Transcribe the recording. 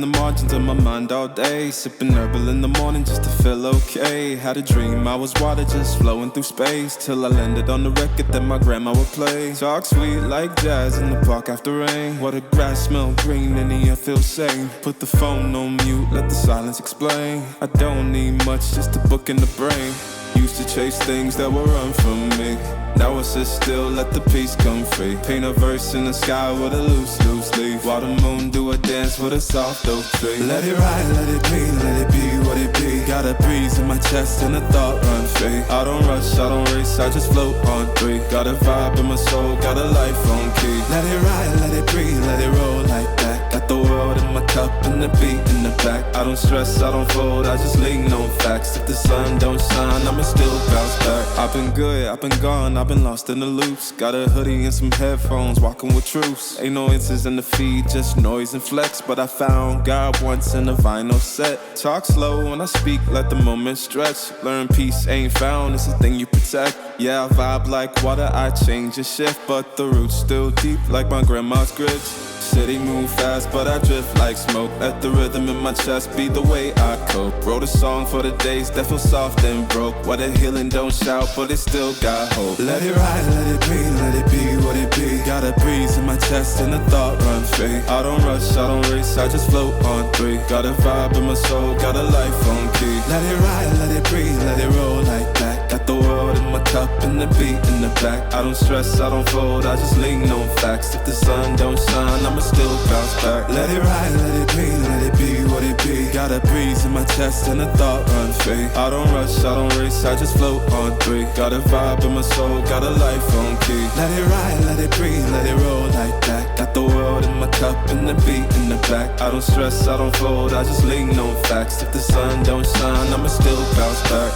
in the margins of my mind all day, sipping herbal in the morning just to feel okay. Had a dream I was water just flowing through space, till I landed on the record that my grandma would play. Talk sweet like jazz in the park after rain. What the grass smell green and the air feels sane. Put the phone on mute, let the silence explain. I don't need much, just a book in the brain. Used to chase things that would run from me. Now I sit still, let the peace come free. Paint a verse in the sky with a loose leaf. While the moon do a dance with a soft oak tree. Let it ride, let it be what it be. Got a breeze in my chest and a thought run free. I don't rush, I don't race, I just float on three. Got a vibe in my soul, got a life on key. Let it ride, let it breathe, let it roll like that. Got the world in my cup and the beat in the back. I don't stress, I don't fold, I just lean on facts. If the sun don't shine, I'ma still bounce back. I've been good, I've been gone, I've been lost in the loops. Got a hoodie and some headphones, walking with truths. Ain't no inches in the feed, just noise and flex. But I found God once in a vinyl set. Talk slow when I speak, let the moment stretch. Learn peace ain't found, it's a thing you protect. Yeah, I vibe like water, I change and shift. But the roots still deep like my grandma's grits. City move fast, but I drift like smoke. Let the rhythm in my chest be the way I cope. Wrote a song for the days that feel soft and broke. Why the healing don't shout, but it still got hope. Let it ride, let it be, let it be what it be. Got a breeze in my chest and a thought run free. I don't rush, I don't race, I just float on three. Got a vibe in my soul, got a life on key. Let it ride, let it breathe, let it roll like that. Got the world in my cup and the beat in the back. I don't stress, I don't fold, I just lean on facts. If the sun don't shine, I'ma still bounce back. Let it ride, let it be, let it be what it be. Got a breeze in my chest and a thought run free. I don't rush, I don't race, I just float on three. Got a vibe in my soul, got a life on key. Let it ride, let it breathe, let it roll like that. Got the world in my cup and the beat in the back. I don't stress, I don't fold, I just lean on facts. If the sun don't shine, I'ma still bounce back.